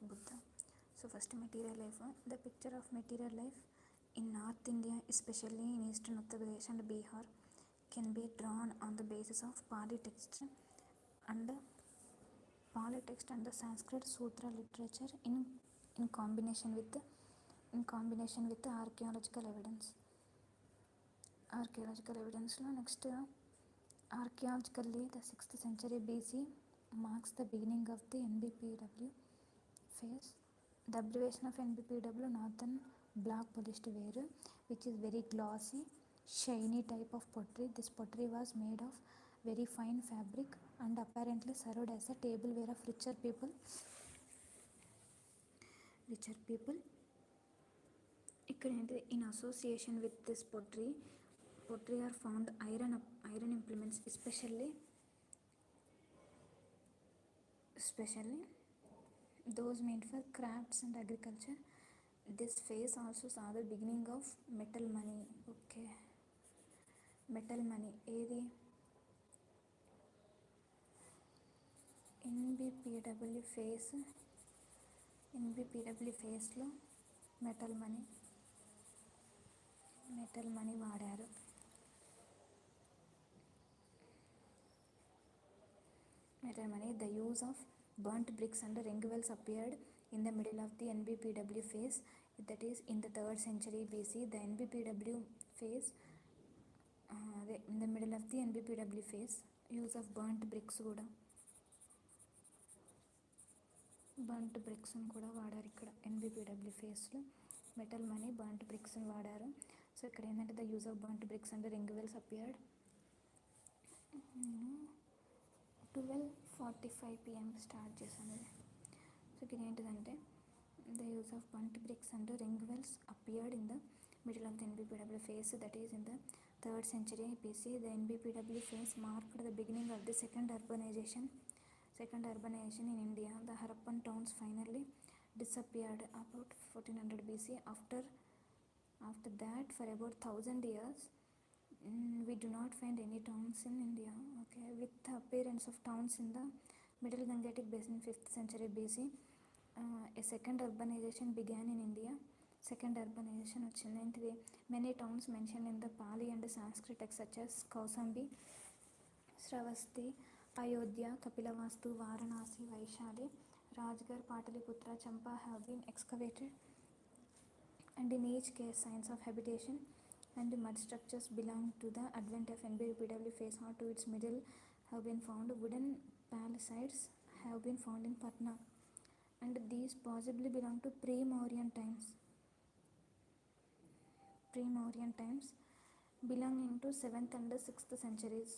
Buddha. So first, material life. The picture of material life in North India, especially in eastern Uttar Pradesh and Bihar, can be drawn on the basis of and the Sanskrit Sutra literature in combination with the archaeological evidence. Next, archaeologically, the 6th century BC marks the beginning of the NBPW phase. The abbreviation of NBPW, Northern Block Polished Ware, which is very glossy, shiny type of pottery. This pottery was made of very fine fabric and apparently served as a tableware of richer people. In association with this pottery are found iron implements, especially those made for crafts and agriculture. This phase also saw the beginning of metal money. Okay, metal money ఏది NBPW ఫేస్లో metal money వాడారు. Metal money. The use of burnt bricks and ring wells appeared in the middle of the NBPW phase, that is in the 3rd century BC. The NBPW phase, in the middle of the NBPW phase, use of burnt bricks కూడా వాడారు. ఇక్కడ NBPW ఫేస్లో metal money burnt బ్రిక్స్ని వాడారు. So ఇక్కడ ఏంటంటే the use of burnt bricks and ring wells appeared 12:45 PM start చేశాను. So ఇక్కడ ఏంటిదంటే the use of burnt bricks and ring wells appeared in the middle of the NBPW phase, that is in the 3rd century BC. The NBPW phase marked the beginning of the second urbanization in India. The Harappan towns finally disappeared about 1400 BC. After that, for about 1000 years, we do not find any towns in India. Okay, with the appearance of towns in the Middle Gangetic Basin, 5th century BC, a second urbanization began in India. Second urbanization వచ్చింది. Many towns mentioned in the Pali and Sanskrit texts such as Kausambi, Sravasti, Ayodhya, Kapilavastu, Varanasi, Vaishali, Rajgarh, Pataliputra, Champa have been excavated, and in each case signs of habitation and mud structures belong to the advent of NBPW phase or to its middle have been found. Wooden palisades have been found in Patna, and these possibly belong to pre-Mauryan times belonging to 7th and 6th centuries.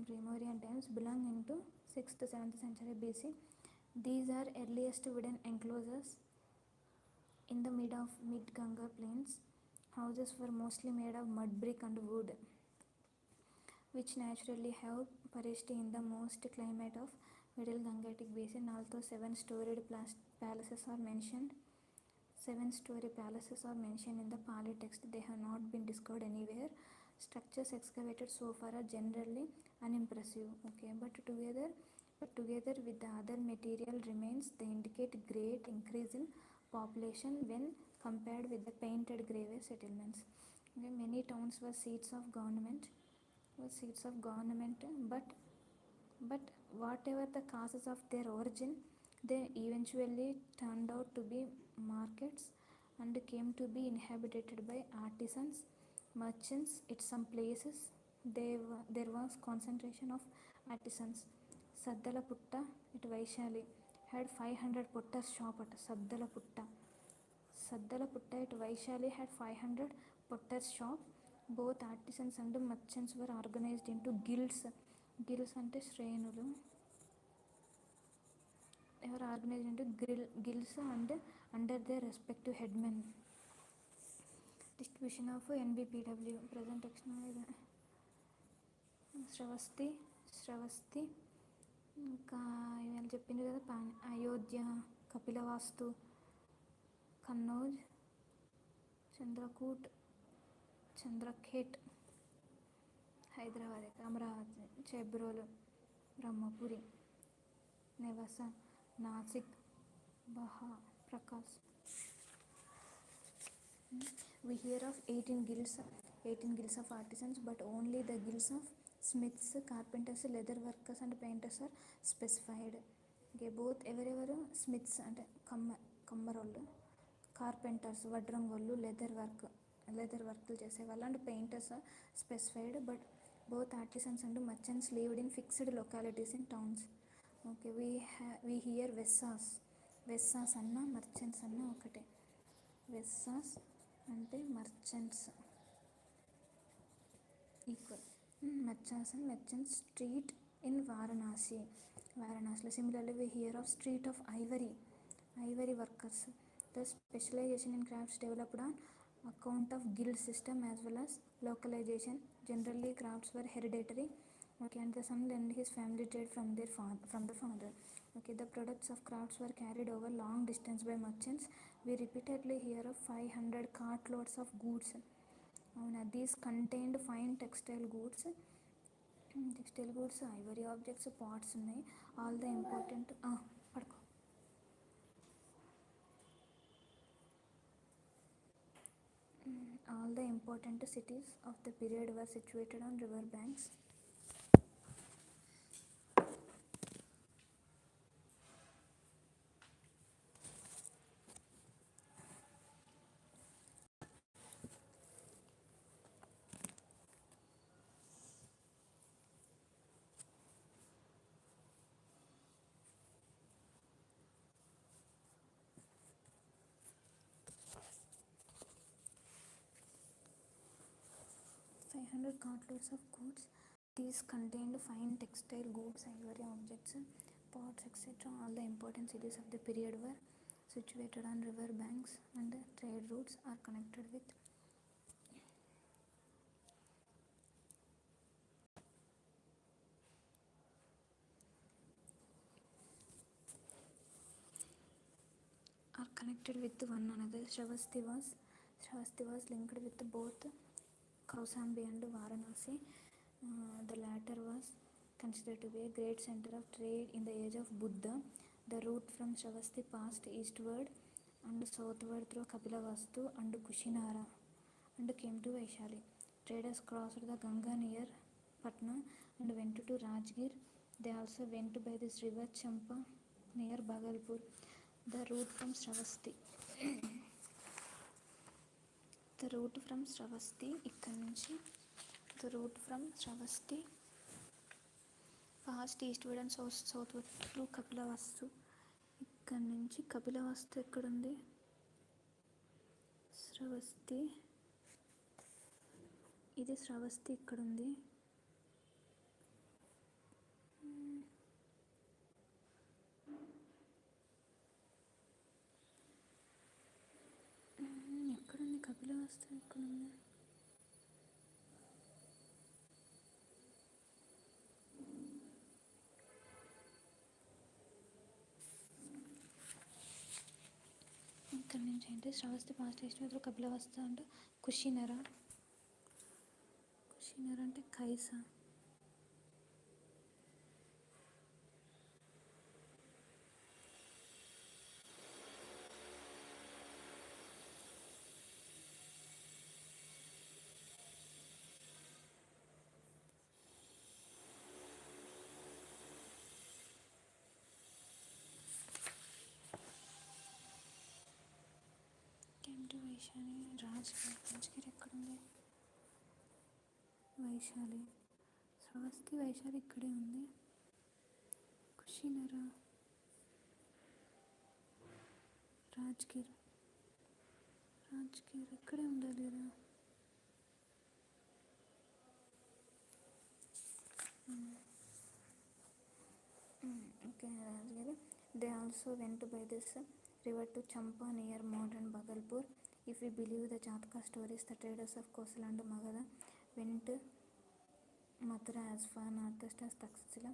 Pre-Mauryan times belonging to 6th 7th century BC. These are earliest wooden enclosures in the mid-Ganga plains. Houses were mostly made of mud brick and wood, which naturally have perished in the moist climate of Middle Gangetic Basin. Although 7-storied palaces are mentioned in the Pali text, they have not been discovered anywhere. Structures excavated so far are generally unimpressive. Okay, but together with the other material remains, they indicate great increase in population when compared with the painted grave settlements. Okay, many towns were seats of government, but whatever the causes of their origin, they eventually turned out to be markets and came to be inhabited by artisans, merchants. At some places there was concentration of artisans. Saddalaputta at Vaishali had 500 potters shop at Saddalaputta at Vaishali had 500 potters shop. Both artisans and merchants were organized into guilds అంటే శ్రేణులు. They were organized into guilds and under their respective headmen. Distribution of NBPW present text. శ్రవస్తి ఇంకా ఇవాళ చెప్పింది కదా, Ayodhya, Kapilavastu, Kannauj, Chandraket, Hyderabad, Amaravati, Chebrolu, Brahmapuri, Nevasa, Nasik, Baha, Prakash. We hear of 18 guilds of artisans, but only the guilds of smiths, carpenters, leather workers and painters are specified. Okay, both ఎవరెవరు smiths అంటే కమ్మరోళ్ళు, carpenters వడ్రంగోళ్ళు, leather వర్క్లు చేసేవాళ్ళు and painters are specified, but both artisans and merchants lived in fixed localities in towns. Okay, we hear vessas అన్న merchants అన్న ఒకటే. వెస్సాస్ అంటే merchants equal. merchants street in వారణాసిలో. Similarly, we hear of street of ivory workers. The specialization in crafts developed on account of guild system as well as localization. Generally, crafts were hereditary. Okay, and the son learned his family trade from the father. Okay, the products of crafts were carried over long distance by merchants. We repeatedly hear of 500 cartloads of goods. These contained fine textile goods, ivory objects, pots ఉన్నాయి. All the important పడుకో all the important cities of the period were situated on river banks. 500 cartloads of goods. These contained fine textile goods, ivory objects, pots, etc. All the important cities of the period were situated on river banks, and trade routes are connected with one another. Shravasti was linked with both Kausambi and Varanasi. The latter was considered to be a great center of trade in the age of Buddha. The route from Shravasti passed eastward and southward through Kapilavastu and Kushinara and came to Vaishali. Traders crossed the Ganga near Patna and went to Rajgir. They also went by this river Champa near Bhagalpur. The route from Shravasti ఇక్కడ నుంచి the route from Shravasti passed eastward and southward through Kapilavastu. ఇక్కడ నుంచి కపిలవస్తు ఎక్కడుంది? శ్రవస్తి, ఇది శ్రవస్తి ఇక్కడుంది. ఎక్కడుంది కపిలవస్తు? ఎక్కడుంది? ఇక్కడ నుంచి అంటే శ్రవస్తి పాస్ట్ ఈస్ట్ మీద కపిలవస్తు అంటే కుషినర అంటే కైసా. వైశాలి, రాజగిరి ఎక్కడుంది? వైశాలి, శ్రవస్తి, వైశాలి ఇక్కడే ఉంది. కుషినర, రాజ్గిర్ ఇక్కడే ఉండాలి కదా. Okay, Rajgiri. They also went by this river to Champa near modern Bhagalpur. If we believe the Jataka stories, the traders of Kosala and Magadha went Mathura as far northwest as Taxila.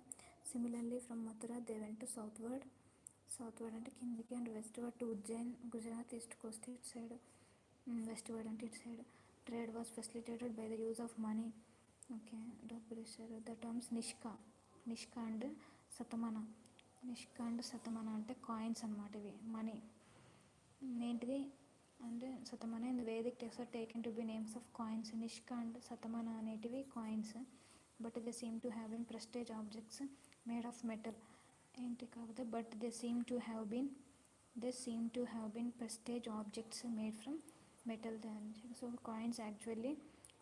Similarly, from Mathura they went to southward అంటే కిందికి, and westward to Ujjain, Gujarat, east coast its side, westward and its side. Trade was facilitated by the use of money. Okay, the terms Nishka and Satamana. Nishka and Satamana అంటే coins అనమాట, ఇవి money ఏంటిది అంటే Satamana in Vedic text are taken to be names of coins. Nishka and Satamana అనేటివి coins, but they seem to have been prestige objects made of metal. ఏంటి కాకపోతే but they seem to have been prestige objects made from metal. So coins actually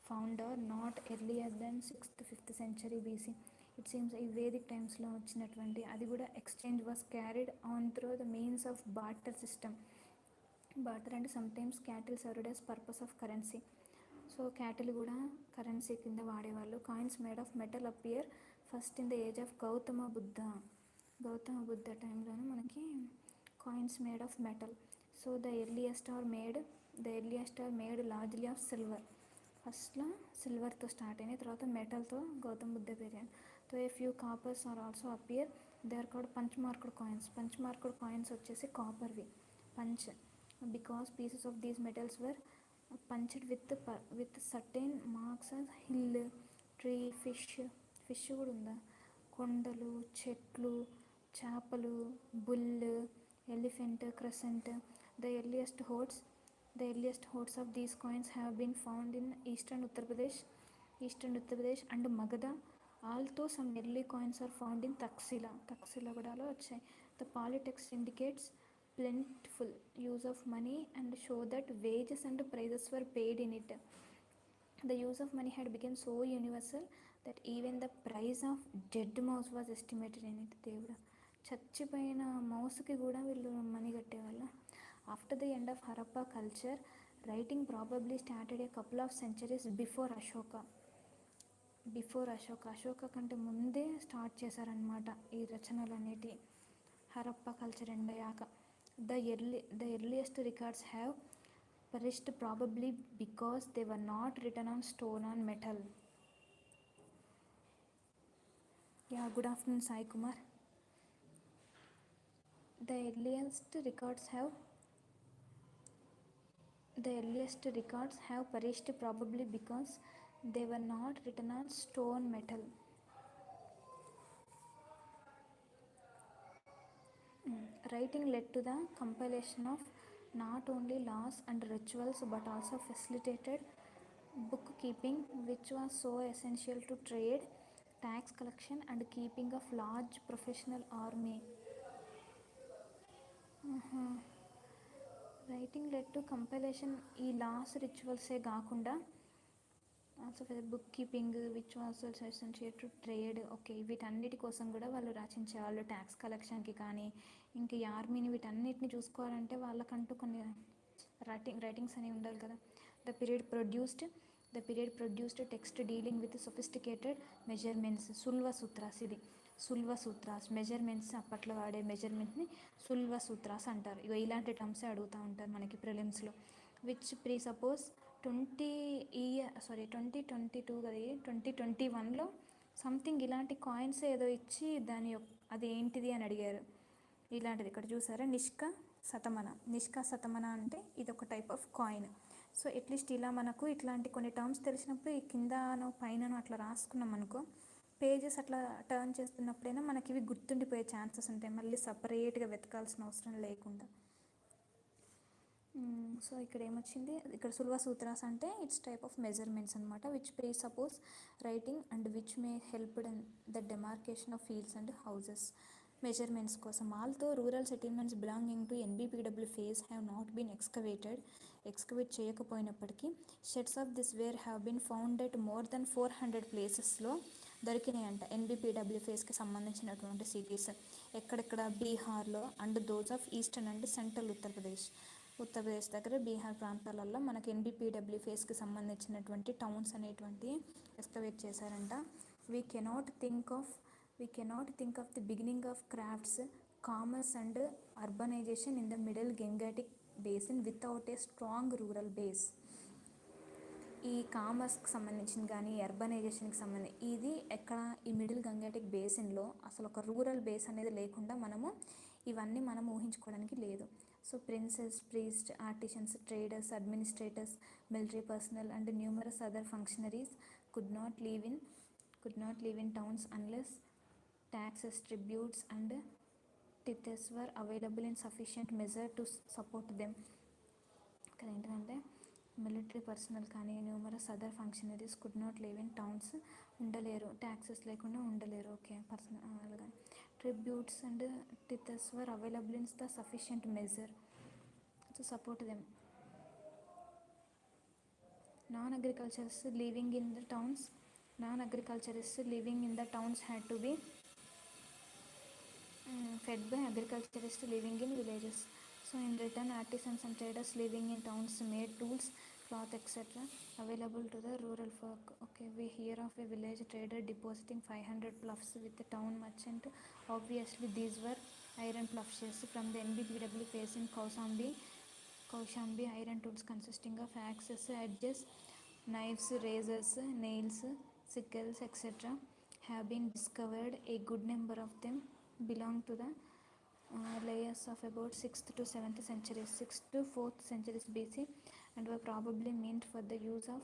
found are not earlier than 6th-5th century BC. It seems ఈ Vedic టైమ్స్లో వచ్చినటువంటి, అది కూడా exchange was carried on through the means of barter system. Barter అంటే sometimes cattle served as purpose of currency. So cattle కూడా currency కింద వాడేవాళ్ళు. Coins made of metal appear first in the age of Gautama Buddha టైంలోనే మనకి coins made of metal. So the earliest are made largely of silver. ఫస్ట్లో సిల్వర్తో start అయినాయి, తర్వాత మెటల్తో Gautama Buddha period. So a few coppers are also appear, they are called punch marked coins వచ్చేసి కాపర్వి punch, because pieces of these metals were punched with certain marks of hill, tree, fish కూడా ఉందా, కొండలు, చెట్లు, చేపలు, bull, elephant, crescent. The earliest hoards of these coins have been found in eastern Uttar Pradesh and Magadha. Although some early coins are found in Taxila కూడా వచ్చాయి. The polytext indicates plentiful use of money and show that wages and prices were paid in it. The use of money had become so universal that even the price of dead mouse was estimated in it. దేవుడా, చచ్చిపోయిన మౌస్కి కూడా వీళ్ళు money కట్టేవాళ్ళ. After the end of Harappa culture, writing probably started a couple of centuries before Ashoka. Ashoka కంటే ముందే start చేశారనమాట ఈ రచనలు అనేటి. హరప్పా కల్చర్ ఎండ్ అయ్యాక. The earliest records have perished probably because they were not written on stone or metal. Yeah, good afternoon Sai Kumar. The earliest records have perished probably because they were not written on stone metal. Writing led to the compilation of not only laws and rituals but also facilitated bookkeeping, which was so essential to trade, tax collection and keeping of large professional army. Writing led to compilation, ఈ loss రిచువల్సే కాకుండా also book keeping which was also essential to trade. Okay, వీటన్నిటి కోసం కూడా వాళ్ళు రచించేవాళ్ళు, tax కలెక్షన్కి కానీ, ఇంకా ఈ ఆర్మీని వీటన్నిటిని చూసుకోవాలంటే వాళ్ళకంటూ కొన్ని రైటింగ్స్ అనేవి ఉండాలి కదా. The period produced text dealing with sophisticated measurements, Sulva Sutras measurements, అప్పట్లో వాడే మెజర్మెంట్ని సుల్వ సూత్రాస్ అంటారు. ఇక ఇలాంటి టర్మ్సే అడుగుతూ ఉంటారు మనకి ప్రిలిమ్స్లో. విచ్ ప్రీ సపోజ్ 2021లో సంథింగ్ ఇలాంటి కాయిన్స్ ఏదో ఇచ్చి దాని అది ఏంటిది అని అడిగారు. ఇలాంటిది ఇక్కడ చూసారా, నిష్క శతమన అంటే ఇది ఒక type of coin. So at least ఇలా మనకు ఇట్లాంటి కొన్ని టర్మ్స్ తెలిసినప్పుడు ఈ కిందనో పైననో అట్లా రాసుకున్నాం అనుకో, పేజెస్ అట్లా టర్న్ చేస్తున్నప్పుడైనా మనకి ఇవి గుర్తుండిపోయే ఛాన్సెస్ ఉంటాయి, మళ్ళీ సపరేట్గా వెతకాల్సిన అవసరం లేకుండా. సో ఇక్కడ ఏమొచ్చింది, ఇక్కడ సుల్వ సూత్రాస్ అంటే ఇట్స్ టైప్ ఆఫ్ మెజర్మెంట్స్ అనమాట, which presuppose writing and which may helped in the demarcation of fields and houses. Measurements కోసం. Although rural settlements belonging to NBPW phase have not been excavate చేయకపోయినప్పటికీ sherds of this ware have been found at more than 400 ప్లేసెస్లో దొరికినాయంట. NBPW ఫేజ్కి సంబంధించినటువంటి cities ఎక్కడెక్కడ, బీహార్లో and those of eastern and central Uttar Pradesh దగ్గర బీహార్ ప్రాంతాలలో మనకి ఎన్బిపిడబ్ల్యూ ఫేజ్కి సంబంధించినటువంటి టౌన్స్ అనేటువంటి ఎక్స్కవేట్ చేశారంట. We cannot think of the beginning of crafts, commerce and urbanisation in the middle Gangetic basin without a strong rural base. ఈ కామర్స్కి సంబంధించింది కానీ అర్బనైజేషన్కి సంబంధించి ఇది ఎక్కడ, ఈ మిడిల్ గంగాటిక్ బేసిన్లో అసలు ఒక రూరల్ బేస్ అనేది లేకుండా ఇవన్నీ మనం ఊహించుకోవడానికి లేదు. So princess, priest, artisans, traders, administrators, military personal and numerous other functionaries could not live in towns unless taxes, tributes and tithes were available in sufficient measure to support them. ఇక్కడ ఏంటంటే military personnel కానీ numerous other functionaries could not live in towns, ఉండలేరు, taxes లేకుండా ఉండలేరు. Okay, personnel కానీ tributes and tithes were available in the sufficient measure to support them. Non-agriculturists living in the towns had to be fed by agriculturists living in villages. So in return, artisans and traders living in towns made tools, cloth, etc. available to the rural folk. Okay, we hear of a village trader depositing 500 ploughs with a town merchant. Obviously, these were iron ploughshares from the NBPW phase in Kaushambi. Iron tools consisting of axes, edges, knives, razors, nails, sickles, etc. have been discovered. A good number of them belong to the layers of about 6th to 7th centuries, 6th to 4th centuries BC, and were probably meant for the use of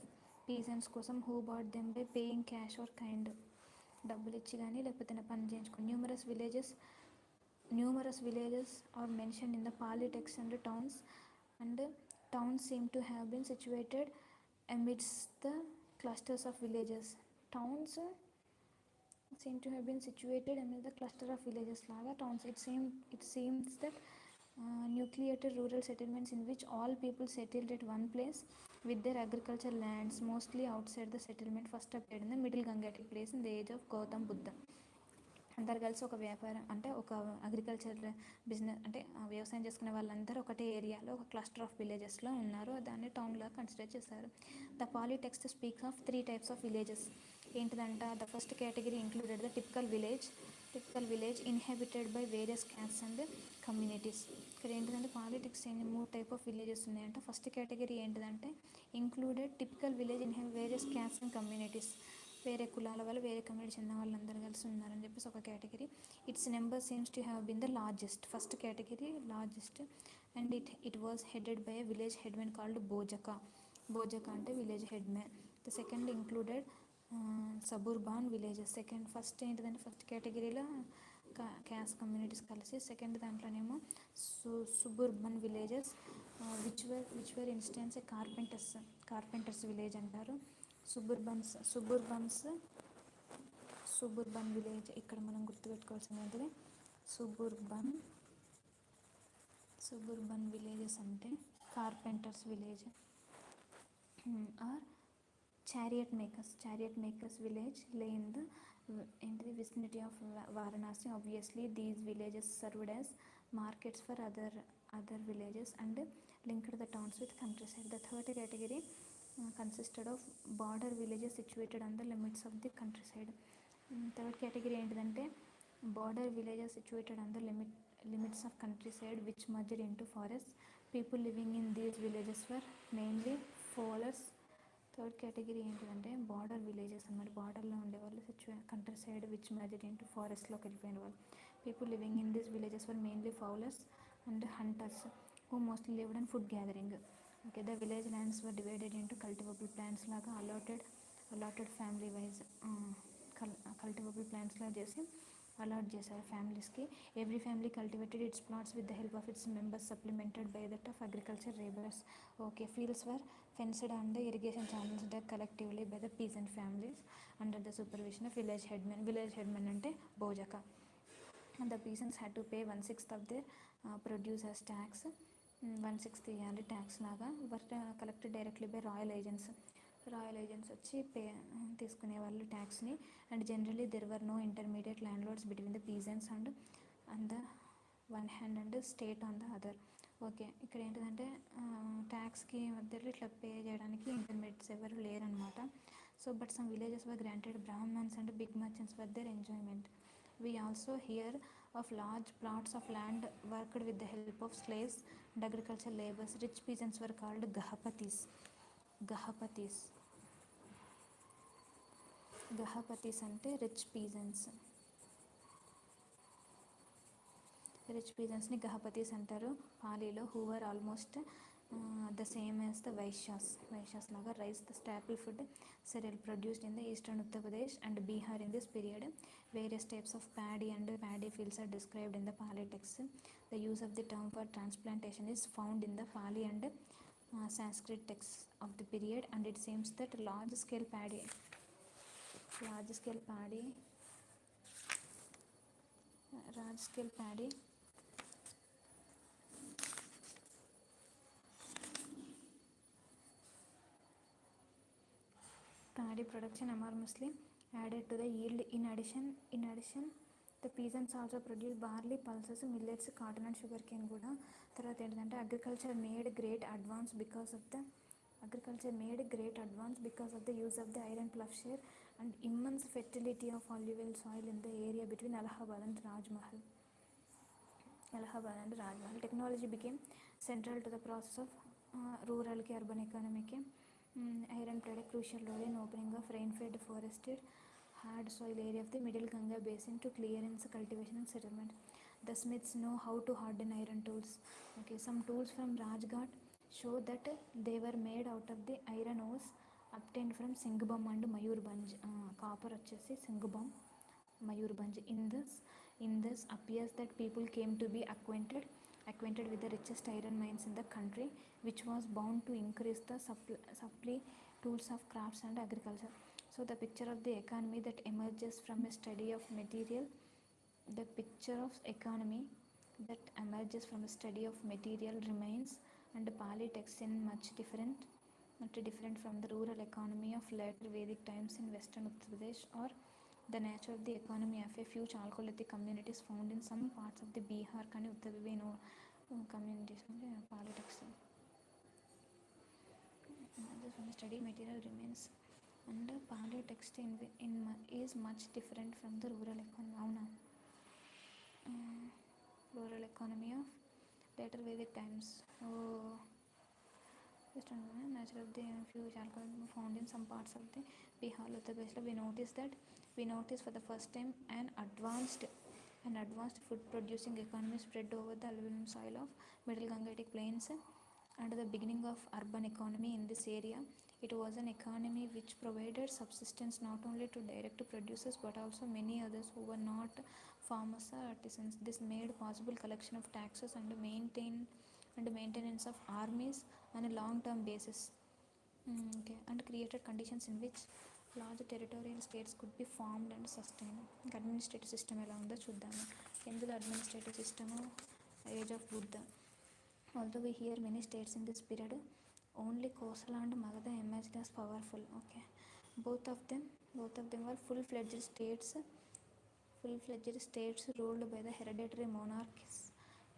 peasants కోసం who bought them by paying cash or kind. డబ్బులు ఇచ్చి కానీ లేకపోతే పని చేయించుకొని. Numerous villages are mentioned in the Pali text, and towns seem to have been situated amidst the clusters of villages. Towns seem to have been situated amidst the cluster of villages laga towns. It seems that nucleated rural settlements in which all people settled at one place with their agricultural lands mostly outside the settlement first appeared in the Middle Gangetic place in the age of Gautam Buddha. అందరు కలిసి ఒక వ్యాపారం అంటే ఒక agriculture business అంటే వ్యవసాయం చేసుకునే వాళ్ళందరూ ఒకటే ఏరియాలో ఒక క్లస్టర్ ఆఫ్ విలేజెస్లో ఉన్నారు, దాన్ని టౌన్లా కన్సిడర్ చేశారు. The Pali text speaks of 3 types of villages. ఏంటిదంట? The first category included the typical village inhabited by various caste and communities. ఇక్కడ ఏంటిదంటే పాలిటిక్స్ 3 types of villages ఉన్నాయంట. ఫస్ట్ కేటగిరీ ఏంటిదంటే included typical village in various caste and communities, వేరే కులాల వాళ్ళు వేరే community చెందిన వాళ్ళందరూ కలిసి ఉన్నారని చెప్పేసి ఒక category. Its number seems to have been the largest, first category largest, and it was headed by a village headmen called Bhojaka అంటే village headmen. The second included suburban villages. First ఏంటిదంటే ఫస్ట్ కేటగిరీలో caste communities కలిసి, second దాంట్లోనేమో suburban villages which were instance a carpenters village అంటారు. Suburban village ఇక్కడ మనం గుర్తుపెట్టుకోవాల్సింది ఏంటంటే సుబుర్బన్ విలేజెస్ అంటే carpenters village or chariot makers village lay in the vicinity of Varanasi. Obviously these villages served as markets for other villages and linked the towns with countryside. The third category consisted of border villages situated on the limits of the countryside. Third category ఏంటిదంటే border villages situated on the limits of countryside which merged into forests. People living in these villages were mainly fowlers. Third category ఏంటిదంటే border villages అన్నమాట, బార్డర్లో ఉండేవాళ్ళు, countryside which merged into ఫారెస్ట్లోకి వెళ్ళిపోయిన వాళ్ళు. People living in these villages were mainly fowlers and hunters who mostly lived and food gathering. Okay, the village lands were divided into cultivable plants లాగా allotted family wise cultivable plants లాగా చేసి allot చేశారు ఫ్యామిలీస్కి. Every family cultivated its plots with the help of its members supplemented by that of agriculture labourers. Okay, fields were fenced and the irrigation channels dug collectively by the peasant families under the supervision of village headmen ante bojaka. And the peasants had to pay 1/6 of their produce as tax. 1/6 ఇవ్వాలి tax లాగా. But collected directly by royal agents వచ్చి తీసుకునే వాళ్ళు ట్యాక్స్ని. And generally there were no intermediate landlords between the peasants and the one hand and state on the other. Okay, ఇక్కడ ఏంటిదంటే ట్యాక్స్కి మధ్యలో ఇట్లా పే చేయడానికి ఇంటర్మీడియట్స్ ఎవరు లేరనమాట. So but some villages were granted Brahmans and big merchants for their enjoyment. We also hear of large plots of land worked with the help of slaves and agriculture labours. Rich peasants were called gahapatis అంటే rich పీజెంట్స్ని గహపతీస్ అంటారు పాలీలో. Who were almost the same as the Vaishyas laga rice, the staple food cereal produced in the eastern Uttar Pradesh and Bihar in this period. Various types of paddy and paddy fields are described in the Pali texts. The use of the term for transplantation is found in the Pali and Sanskrit texts of the period, and it seems that large scale paddy paddy production enormously added to the yield. In addition, the peasants also produce barley, pulses, millets, cotton and sugarcane కూడా. తర్వాత ఏంటంటే agriculture made great advance because of the use of the iron ploughshare and immense fertility of alluvial soil in the area between Allahabad and Rajmahal. Technology became central to the process of rural to urban economy. Iron played a crucial role in opening of rain-fed forested hard soil area of the middle Ganga basin to clearance, cultivation and settlement. The smiths know how to harden iron tools. Okay, some tools from Rajghat show that they were made out of the iron ores obtained from Singhbam and Mayurbhanj. Copper వచ్చేసి Singhbam, Mayurbhanj. In this appears that people came to be acquainted with the richest iron mines in the country, which was bound to increase the supply tools of crafts and agriculture. So the picture of the economy that emerges from a study of material remains, and Pali texts in much different from the rural economy of later Vedic times in western Uttar Pradesh, or the nature of the economy of a few Chalcolithic communities found in some parts of the Bihar and Uttar Pradesh communities. Pali texts from the study material remains, and Pali text is much different from the rural economy. Rural economy of later Vedic times. Nature of the few Chalcolithic found in some parts of the Bihar, Uttar Pradesh. We notice for the first time an advanced food producing economy spread over the alluvial soil of middle Gangetic plains, and the beginning of urban economy in this area. It was an economy which provided subsistence not only to direct producers but also many others who were not farmers or artisans. This made possible collection of taxes and maintenance of armies on a long-term basis. And created conditions in which large territorial states could be formed and sustained. Administrative system ఎలా ఉందో చూద్దాము. ఎందులో administrative system age of Buddha. Although we hear many states in this period, only Kosala and Magadha emerged as powerful. Okay, both of them were full-fledged states ruled by the hereditary monarchs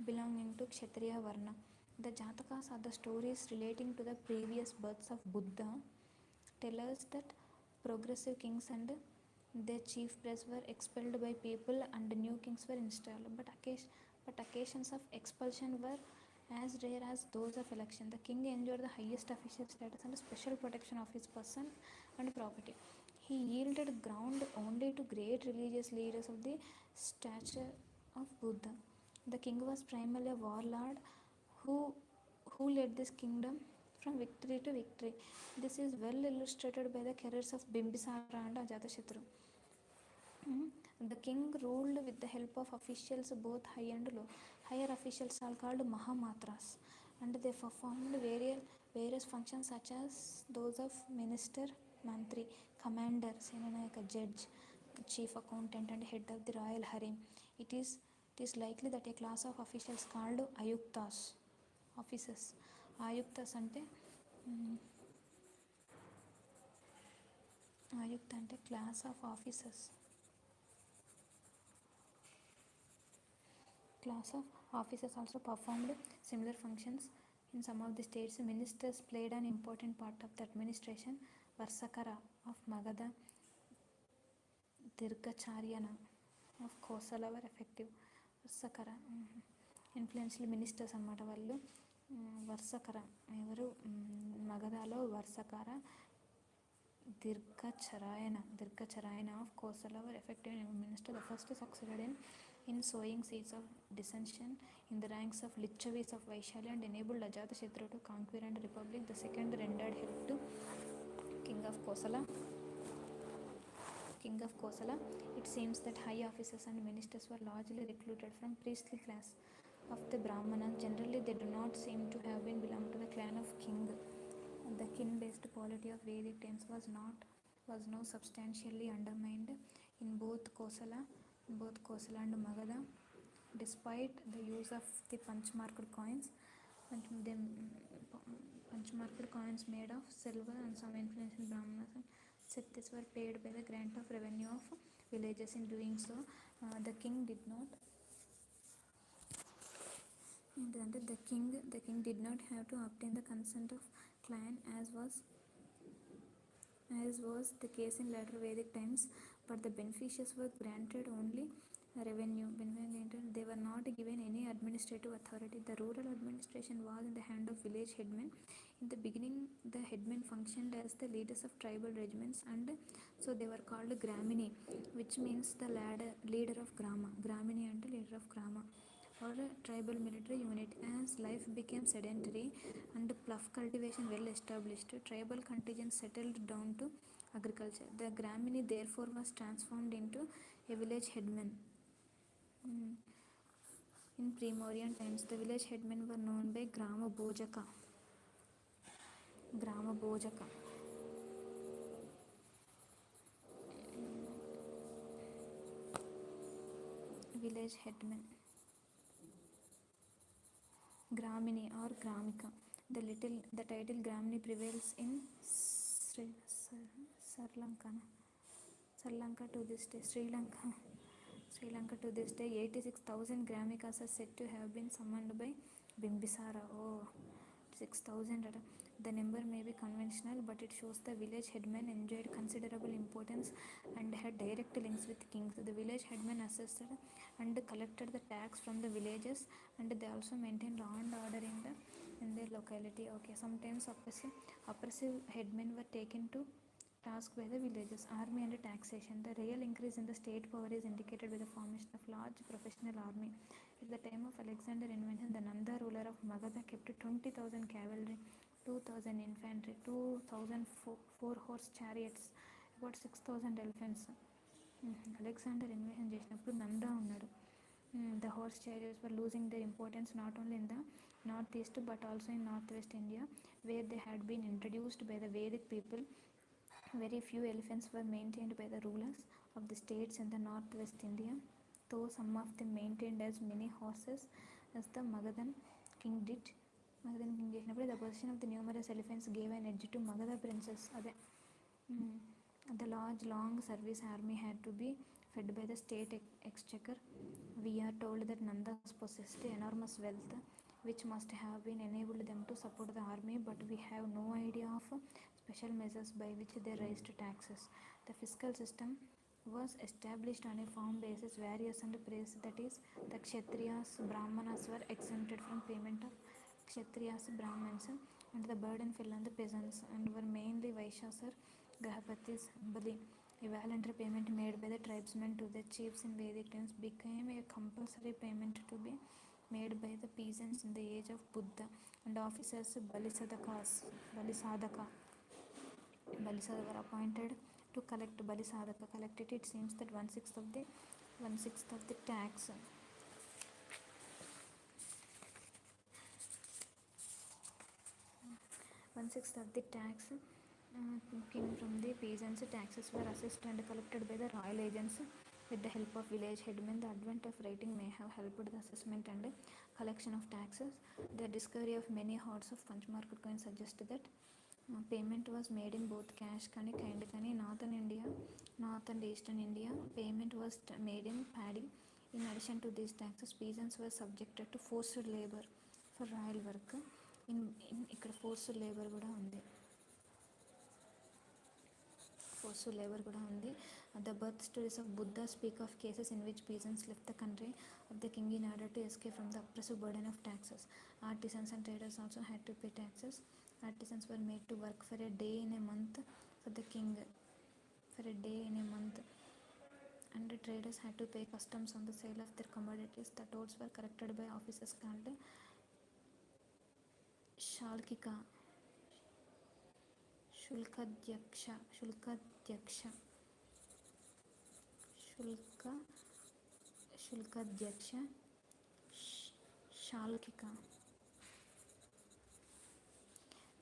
belonging to Kshatriya Varna. The Jatakas are the stories relating to the previous births of Buddha. Tell us that progressive kings and their chief priests were expelled by people and new kings were installed, but occasions of expulsion were as rare as those of election. The king enjoyed the highest official status and special protection of his person and property. He yielded ground only to great religious leaders of the stature of Buddha. The king was primarily a warlord who led this kingdom from victory to victory. This is well illustrated by the careers of Bimbisara and Ajatashatru. The king ruled with the help of officials both high and low. Higher officials are called Mahamatras, and they performed various functions such as those of minister, mantri, commander, Senanayaka, judge, chief accountant and head of the royal harem. It is likely that a class of officials called Ayuktas, officers. Ayuktas ante class of officers. Class of officers also performed similar functions in some of the states. Ministers played an important part of the administration. Varsakara of Magadha, Dirgacharyana of Kosala were effective. Varsakara influential ministers అన్నమాట వాళ్ళు. వర్సకర ఎవరు మగధలో వర్సకర, దీర్ఘచరాయన of Kosala were effective minister. The first succeeded in in sowing seeds of dissension in the ranks of Lichavis of Vaishali and enabled Ajatashatru to conquer and republic. The second rendered help to King of Kosala. It seems that high officers and ministers were largely recruited from priestly class of the Brahmanas. Generally, they do not seem to have been belonged to the clan of king. The kin-based polity of Vedic times was now substantially undermined in both Kosala and Magadha, despite the use of the punch-marked coins made of silver and some influential Brahmanas and Kshatriyas were paid by the grant of revenue of villages. In doing so, the king did not have to obtain the consent of clan as was the case in later Vedic times, but the beneficiaries were granted only revenue. They were not given any administrative authority. The rural administration was in the hand of village headmen. In the beginning, the headmen functioned as the leaders of tribal regiments, and so they were called Gramini, which means the leader of Grama. Gramini and leader of Grama, or a tribal military unit. As life became sedentary and plough cultivation well established, tribal contingents settled down to agriculture. The Gramini therefore was transformed into a village headman. In pre-Mauryan times, the village headmen were known by Grama Bojaka. Village headman. Gramini or Gramika. The title Gramini prevails in Sri Lanka to this day. 86,000 Gramikas are said to have been summoned by Bimbisara. 6,000. The number may be conventional, but it shows the village headmen enjoyed considerable importance and had direct links with kings. The village headmen assessed and collected the tax from the villages, and they also maintained law and order in their locality. Sometimes oppressive headmen were taken to task by the villages. Army and taxation. The real increase in the state power is indicated by the formation of large professional army. At the time of Alexander invention, the Nanda ruler of Magadha kept 20,000 cavalry, 2,000 infantry, 2,000 four-horse chariots, about 6,000 elephants. Alexander invasion చేసినప్పుడు నందా ఉన్నాడు. The horse chariots were losing their importance not only in the northeast but also in northwest India, where they had been introduced by the Vedic people. Very few elephants were maintained by the rulers of the states in the northwest India, though some of them maintained as many horses as the Magadhan king did. The possession of the numerous elephants gave an edge to Magadha princes. The large long service army had to be fed by the state exchequer. We are told that Nandas possessed enormous wealth, which must have been enabled them to support the army, but we have no idea of special measures by which they raised taxes. The fiscal system was established on a firm basis. Various and praise, that is, the Kshatriyas, Brahmanas were exempted from payment of Kshatriyas, Brahmins, and the burden fell on the peasants and were mainly Vaishyas or Grahapatis. Bali, a voluntary payment made by the tribesmen to the chiefs in Vedic times, became a compulsory payment to be made by the peasants in the age of Buddha, and officers Balisadaka were appointed to collect Balisadaka. Collected, it seems that one-sixth of the tax came from the peasants. Taxes were assessed and collected by the royal agents with the help of village headmen. The advent of writing may have helped the assessment and collection of taxes. The discovery of many hordes of punch-marked coins suggests that payment was made in both cash kani, kind kani. North and eastern India, payment was made in paddy. In addition to these taxes, peasants were subjected to forced labor for royal work. ఇక్కడ forced labor కూడా ఉంది. The birth stories of Buddha speak of cases in which peasants left the country of the king in order to escape from the oppressive burden of taxes. Artisans and traders also had to pay taxes. Artisans were made to work for a day in a month for the king. and the traders had to pay customs on the sale of their commodities. The tolls were collected by officers called Shalkika, Shulkadyaksha, Shulka, Shulkadyaksha, Shalkika.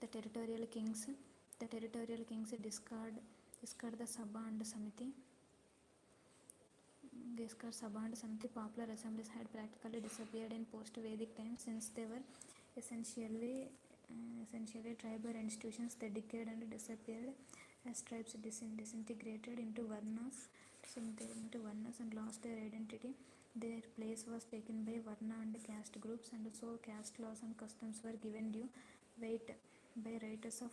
The territorial kings discard the Sabha and Samiti. Popular assemblies had practically disappeared in post-Vedic times since they were essentially tribal institutions that decayed and disappeared as tribes disintegrated into varnas and lost their identity. Their place was taken by varna and caste groups, and so caste laws and customs were given due weight by writers of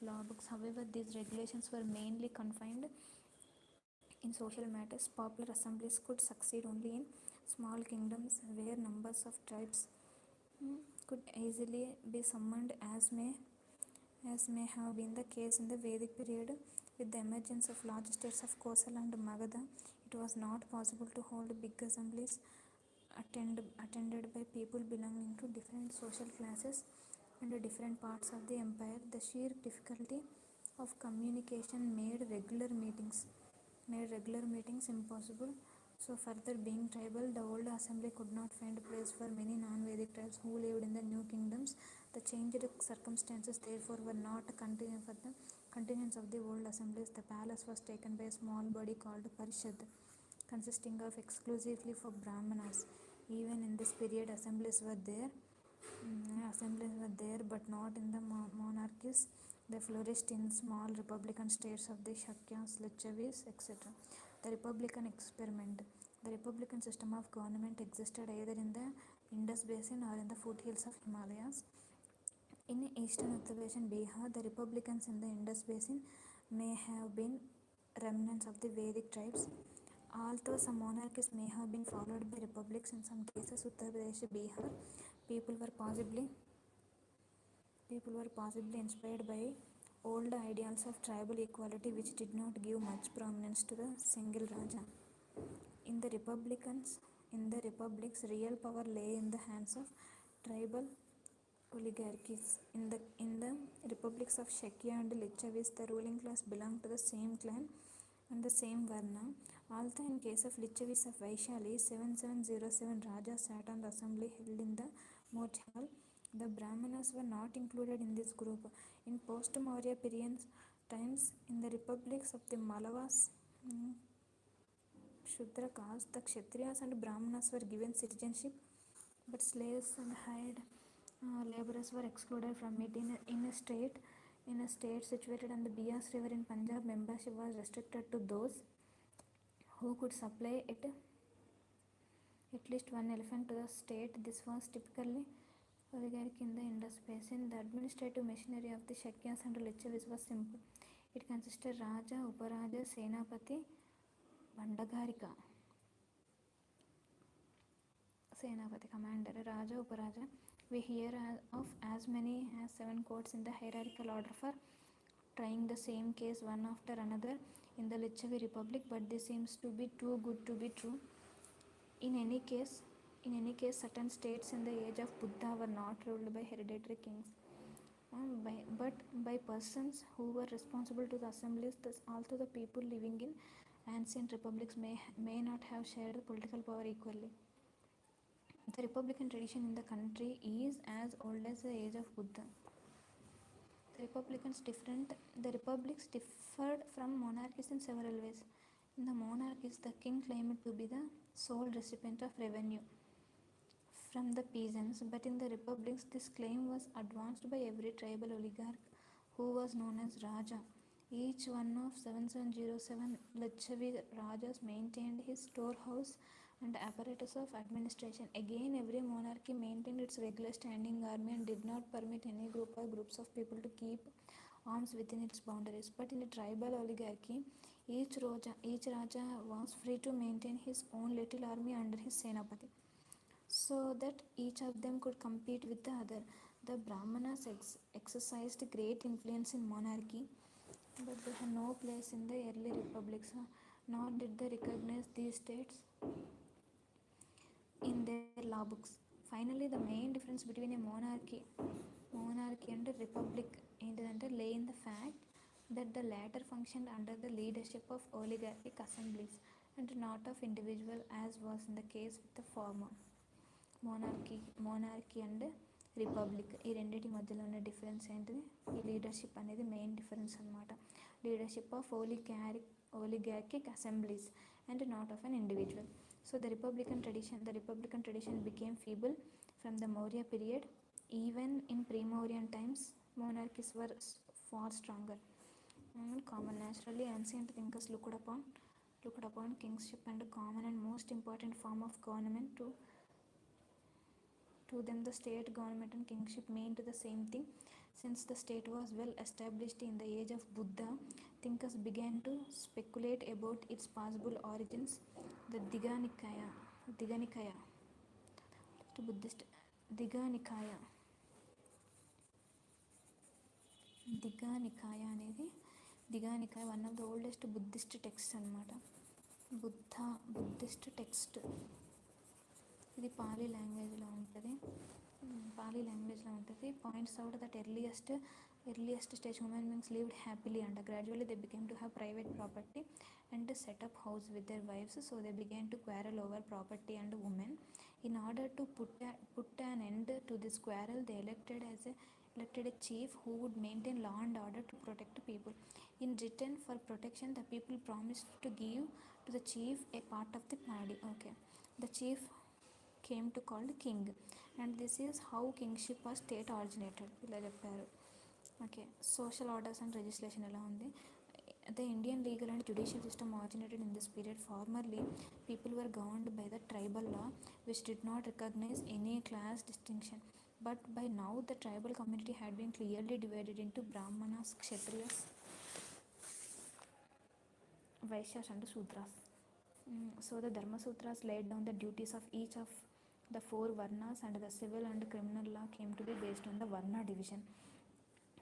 law books. However, these regulations were mainly confined in social matters. Popular assemblies could succeed only in small kingdoms where numbers of tribes could easily be summoned, as may have been the case in the Vedic period. With the emergence of large states of Kosala and Magadha, it was not possible to hold big assemblies attended by people belonging to different social classes and different parts of the empire. The sheer difficulty of communication made regular meetings impossible. So further, being tribal, the old assembly could not find a place for many non-Vedic tribes who lived in the new kingdoms. The changed circumstances therefore were not continuing for the continuance of the old assemblies. The palace was taken by a small body called Parishad, consisting of exclusively for Brahmanas. Even in this period, assemblies were there, but not in the monarchies. They flourished in small republican states of the Shakyas, Lichavis, etc. The republican experiment. The republican system of government existed either in the Indus Basin or in the foothills of Himalayas. In eastern Uttar Pradesh and Bihar, the republicans in the Indus Basin may have been remnants of the Vedic tribes. Although some monarchies may have been followed by republics in some cases, Uttar Pradesh, Bihar, people were possibly inspired by old ideals of tribal equality, which did not give much prominence to the single Raja. In the republics, real power lay in the hands of tribal oligarchies. In the republics of Shakya and Lichavis, the ruling class belonged to the same clan and the same varna. Although in case of Lichavis of Vaishali, 7707 Raja sat on the assembly held in the Moat Hall, the Brahmanas were not included in this group. In post-Maurya period times, in the republics of the Mallavas, Shudra caste, the Kshatriyas and Brahmanas were given citizenship, but slaves and hired laborers were excluded from it. In a state situated on the Bias River in Punjab, membership was restricted to those who could supply at least one elephant to the state. This was typically oligarchy in the Indus Basin. The administrative machinery of the Shakyas and Lichavis was simple. It consisted Raja, Uparaja, Senapati, Bandagarika. Senapati, commander, Raja, Uparaja. We hear of as many as 7 courts in the hierarchical order for trying the same case one after another in the Lichavi Republic, but this seems to be too good to be true. In any case, certain states in the age of Buddha were not ruled by hereditary kings, but by persons who were responsible to the assemblies. Thus, although the people living in ancient republics may not have shared political power equally, the republican tradition in the country is as old as the age of Buddha. The republics differed from monarchies in several ways. In the monarchies, the king claimed to be the sole recipient of revenue from the peasants, but in the republics, this claim was advanced by every tribal oligarch who was known as Raja. Each one of 7707 Lichavi Rajas maintained his storehouse and apparatus of administration. Again, every monarchy maintained its regular standing army and did not permit any group or groups of people to keep arms within its boundaries. But in a tribal oligarchy, each Raja was free to maintain his own little army under his Senapati, so that each of them could compete with the other. The Brahmanas exercised great influence in monarchy, but they had no place in the early republics. nor did they recognize these states in their law books. Finally, the main difference between a monarchy and a republic ఏంటిదంటే lay in the fact that the latter functioned under the leadership of oligarchic assemblies and not of individual, as was in the case with the former. Monarchy and republic, ఈ రెండింటి మధ్యలో ఉన్న difference ఏంటిది? ఈ leadership అనేది main difference అనమాట. Leadership of oligarchic assemblies and not of an individual. So the republican tradition became feeble from the Maurya period. Even in pre-Mauryan times, monarchies were far stronger and common. Naturally, ancient thinkers looked upon kingship and common and most important form of government. To them, the state government and kingship meant the same thing. Since the state was well established in the age of Buddha, thinkers began to speculate about its possible origins. The Digha Nikaya one of the oldest Buddhist text అనమాట. Buddhist text ఇది poly లాంగ్వేజ్లో ఉంటుంది. Points out that earliest stage human beings lived happily and gradually they became to have private property and set up house with their wives, so they began to quarrel over property and women. In order to put an end to this quarrel, they elected a chief who would maintain law and order to protect people. In return for protection, the people promised to give to the chief a part of the paddy. Okay, the chief came to called king, and this is how kingship or state originated. ఇలా చెప్పారు. Okay, social orders and legislation ఎలా ఉంది? The Indian legal and judicial system originated in this period. Formerly, people were governed by the tribal law, which did not recognize any class distinction. But by now, the tribal community had been clearly divided into Brahmanas, Kshatriyas, Vaishyas and Sudras. So the Dharma Sutras laid down the duties of each of the four Varnas, and the civil and criminal law came to be based on the Varna division.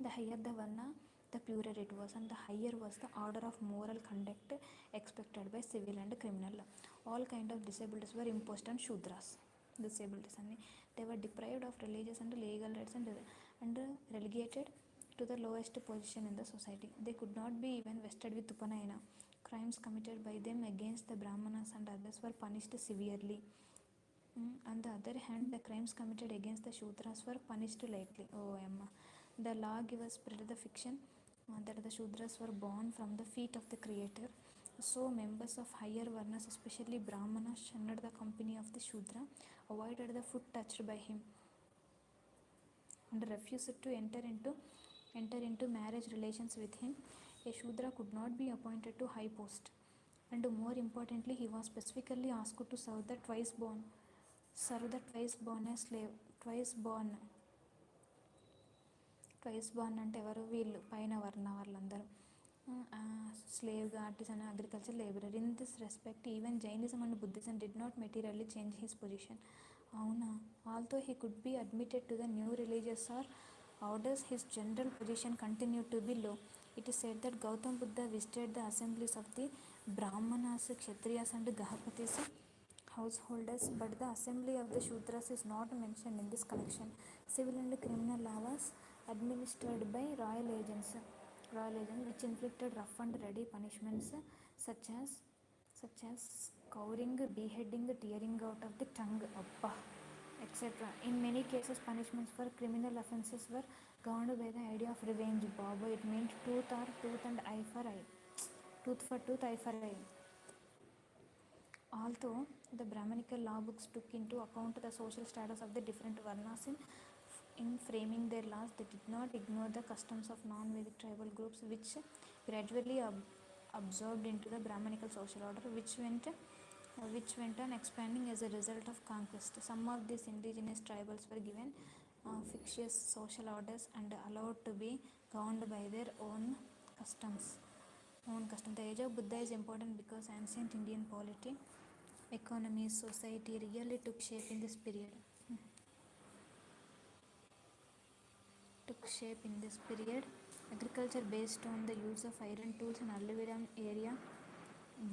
The higher the Varna, the purer it was, and the higher was the order of moral conduct expected by civil and criminal law. All kind of disabilities were imposed on Shudras. Disabilities and they were deprived of religious and legal rights and relegated to the lowest position in the society. They could not be even vested with Upanayana. Crimes committed by them against the Brahmanas and others were punished severely. On the other hand, the crimes committed against the Shudras were punished lightly. The law gives spread the fiction that the Shudras were born from the feet of the Creator. So members of higher Varnas, especially Brahmanas, shunned the company of the Shudra, avoided the foot touched by him, and refused to enter into marriage relations with him. A Shudra could not be appointed to high post, and more importantly, he was specifically asked to serve the twice born as slave. Twice born అంటే ఎవరు? వీళ్ళు పైన వర్ణ వాళ్ళందరూ స్లేవ్గా, artisan, agriculture, labourer. In this respect even Jainism and Buddhism did not materially change his position. అవునా? Although he could be admitted to the new religious or orders, his general position continued to be low. It is said that Gautam Buddha visited the assemblies of the Brahmanas, Kshatriyas and Gahapatis householders, but the assembly of the Shudras is not mentioned in this collection. Civil and criminal law was administered by royal agents which inflicted rough and ready punishments such as scouring, beheading, tearing out of the tongue, etc. In many cases, punishments for criminal offences were governed by the idea of revenge. It meant tooth and eye for eye. Tooth for tooth, eye for eye. Although the Brahmanical law books took into account the social status of the different Varnas in framing their laws, they did not ignore the customs of non-Vedic tribal groups, which gradually absorbed into the Brahmanical social order, which went on expanding as a result of conquest. Some of these indigenous tribals were given fictitious social orders and allowed to be governed by their own customs. The age of Buddha is important because ancient Indian polity, economy, society really took shape in this period. Agriculture based on the use of iron tools in Alliviram area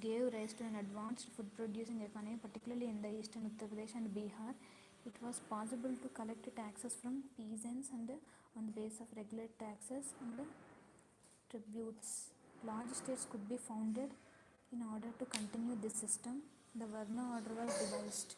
gave rise to an advanced food producing economy, particularly in the eastern Uttar Pradesh and Bihar. It was possible to collect taxes from peasants and on the basis of regular taxes and tributes. Large states could be founded in order to continue this system. The Varna order was devised.